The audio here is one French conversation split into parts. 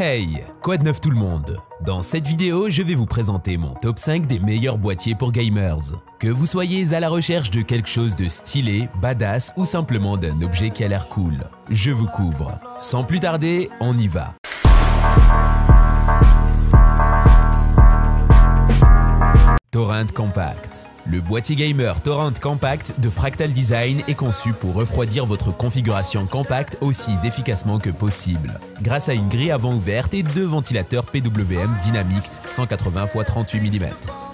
Hey, quoi de neuf tout le monde? Dans cette vidéo, je vais vous présenter mon top 5 des meilleurs boîtiers pour gamers. Que vous soyez à la recherche de quelque chose de stylé, badass ou simplement d'un objet qui a l'air cool, je vous couvre. Sans plus tarder, on y va. Torrent Compact. Le boîtier gamer Torrent Compact de Fractal Design est conçu pour refroidir votre configuration compacte aussi efficacement que possible, grâce à une grille avant ouverte et deux ventilateurs PWM dynamiques 180 x 38 mm.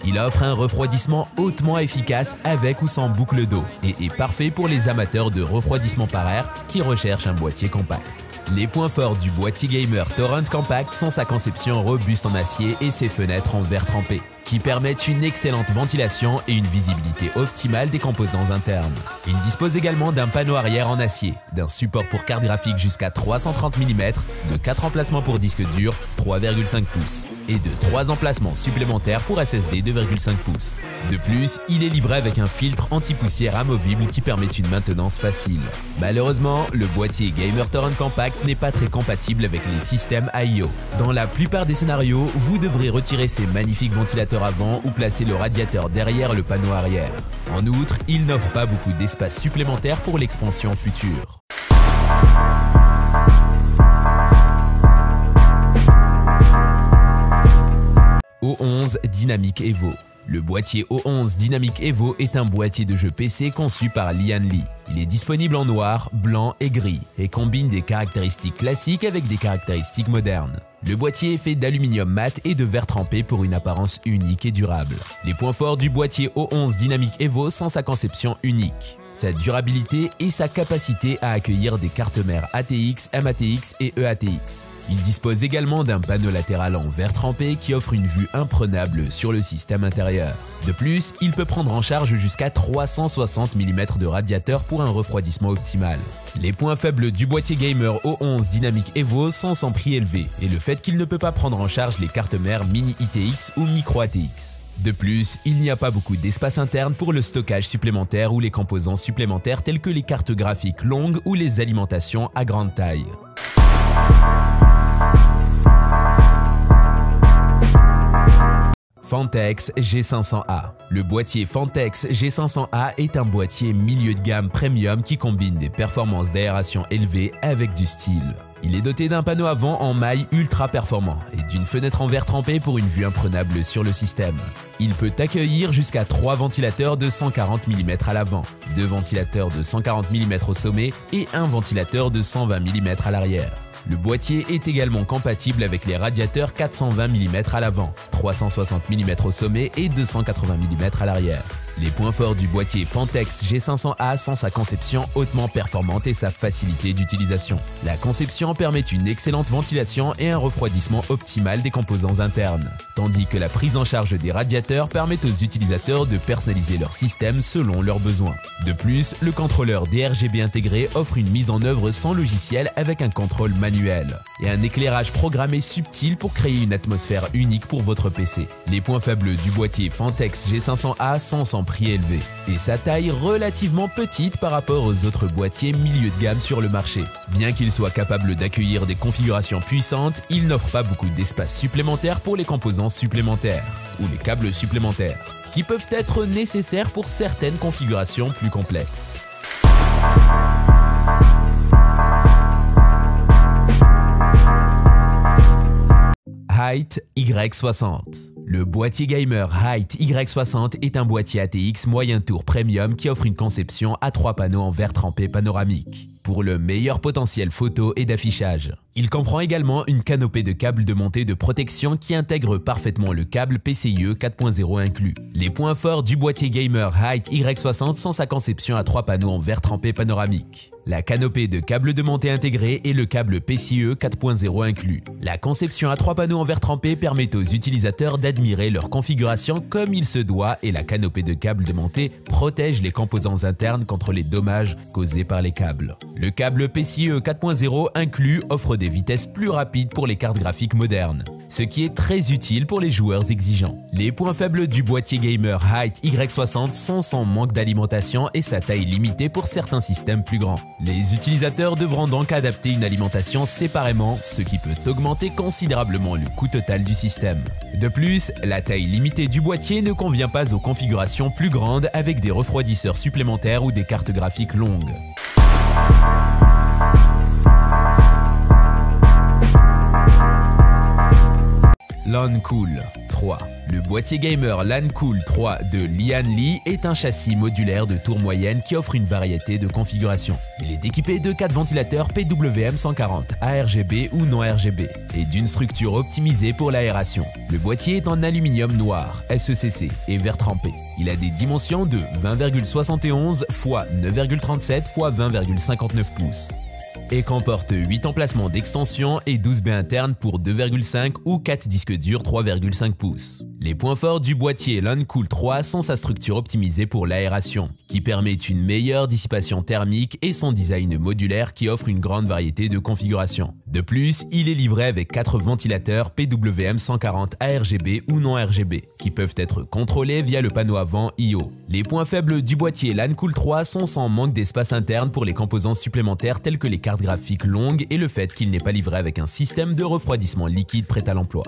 Il offre un refroidissement hautement efficace avec ou sans boucle d'eau et est parfait pour les amateurs de refroidissement par air qui recherchent un boîtier compact. Les points forts du boîtier gamer Torrent Compact sont sa conception robuste en acier et ses fenêtres en verre trempé, qui permettent une excellente ventilation et une visibilité optimale des composants internes. Il dispose également d'un panneau arrière en acier, d'un support pour carte graphique jusqu'à 330 mm, de 4 emplacements pour disque dur 3,5 pouces et de 3 emplacements supplémentaires pour SSD 2,5 pouces. De plus, il est livré avec un filtre anti-poussière amovible qui permet une maintenance facile. Malheureusement, le boîtier gamer Torrent Compact n'est pas très compatible avec les systèmes AIO. Dans la plupart des scénarios, vous devrez retirer ces magnifiques ventilateurs avant ou placer le radiateur derrière le panneau arrière. En outre, il n'offre pas beaucoup d'espace supplémentaire pour l'expansion future. O11 Dynamic Evo. Le boîtier O11 Dynamic Evo est un boîtier de jeu PC conçu par Lian Li. Il est disponible en noir, blanc et gris et combine des caractéristiques classiques avec des caractéristiques modernes. Le boîtier est fait d'aluminium mat et de verre trempé pour une apparence unique et durable. Les points forts du boîtier O11 Dynamic Evo sont sa conception unique, sa durabilité et sa capacité à accueillir des cartes mères ATX, MATX et EATX. Il dispose également d'un panneau latéral en verre trempé qui offre une vue imprenable sur le système intérieur. De plus, il peut prendre en charge jusqu'à 360 mm de radiateur pour un refroidissement optimal. Les points faibles du boîtier gamer O11 Dynamic Evo sont son prix élevé et le fait qu'il ne peut pas prendre en charge les cartes mères mini ITX ou micro ATX. De plus, il n'y a pas beaucoup d'espace interne pour le stockage supplémentaire ou les composants supplémentaires tels que les cartes graphiques longues ou les alimentations à grande taille. Phanteks G500A. Le boîtier Phanteks G500A est un boîtier milieu de gamme premium qui combine des performances d'aération élevées avec du style. Il est doté d'un panneau avant en maille ultra performant et d'une fenêtre en verre trempé pour une vue imprenable sur le système. Il peut accueillir jusqu'à 3 ventilateurs de 140 mm à l'avant, 2 ventilateurs de 140 mm au sommet et un ventilateur de 120 mm à l'arrière. Le boîtier est également compatible avec les radiateurs 420 mm à l'avant, 360 mm au sommet et 280 mm à l'arrière. Les points forts du boîtier Phanteks G500A sont sa conception hautement performante et sa facilité d'utilisation. La conception permet une excellente ventilation et un refroidissement optimal des composants internes, tandis que la prise en charge des radiateurs permet aux utilisateurs de personnaliser leur système selon leurs besoins. De plus, le contrôleur DRGB intégré offre une mise en œuvre sans logiciel avec un contrôle manuel et un éclairage programmé subtil pour créer une atmosphère unique pour votre PC. Les points faibles du boîtier Phanteks G500A sont son prix élevé et sa taille relativement petite par rapport aux autres boîtiers milieu de gamme sur le marché. Bien qu'il soit capable d'accueillir des configurations puissantes, il n'offre pas beaucoup d'espace supplémentaire pour les composants supplémentaires ou les câbles supplémentaires, qui peuvent être nécessaires pour certaines configurations plus complexes. Height Y60. Le boîtier gamer Height Y60 est un boîtier ATX moyen tour premium qui offre une conception à 3 panneaux en verre trempé panoramique pour le meilleur potentiel photo et d'affichage. Il comprend également une canopée de câbles de montée de protection qui intègre parfaitement le câble PCIe 4.0 inclus. Les points forts du boîtier gamer Height Y60 sont sa conception à 3 panneaux en verre trempé panoramique, la canopée de câbles de montée intégrée et le câble PCIe 4.0 inclus. La conception à 3 panneaux en verre trempé permet aux utilisateurs d'admirer leur configuration comme il se doit et la canopée de câbles de montée protège les composants internes contre les dommages causés par les câbles. Le câble PCIe 4.0 inclus offre des vitesses plus rapides pour les cartes graphiques modernes, ce qui est très utile pour les joueurs exigeants. Les points faibles du boîtier gamer Height Y60 sont son manque d'alimentation et sa taille limitée pour certains systèmes plus grands. Les utilisateurs devront donc adapter une alimentation séparément, ce qui peut augmenter considérablement le coût total du système. De plus, la taille limitée du boîtier ne convient pas aux configurations plus grandes avec des refroidisseurs supplémentaires ou des cartes graphiques longues. LANCOOL 3. Le boîtier gamer LANCOOL 3 de Lian est un châssis modulaire de tour moyenne qui offre une variété de configurations. Il est équipé de 4 ventilateurs PWM140, ARGB ou non RGB, et d'une structure optimisée pour l'aération. Le boîtier est en aluminium noir, SECC, et verre trempé. Il a des dimensions de 20,71 x 9,37 x 20,59 pouces. Et comporte 8 emplacements d'extension et 12 baies internes pour 2,5 ou 4 disques durs 3,5 pouces. Les points forts du boîtier LANCOOL 3 sont sa structure optimisée pour l'aération, qui permet une meilleure dissipation thermique et son design modulaire qui offre une grande variété de configurations. De plus, il est livré avec 4 ventilateurs PWM140 ARGB ou non RGB, qui peuvent être contrôlés via le panneau avant I/O. Les points faibles du boîtier LANCOOL 3 sont son manque d'espace interne pour les composants supplémentaires tels que les cartes graphiques longues et le fait qu'il n'est pas livré avec un système de refroidissement liquide prêt à l'emploi.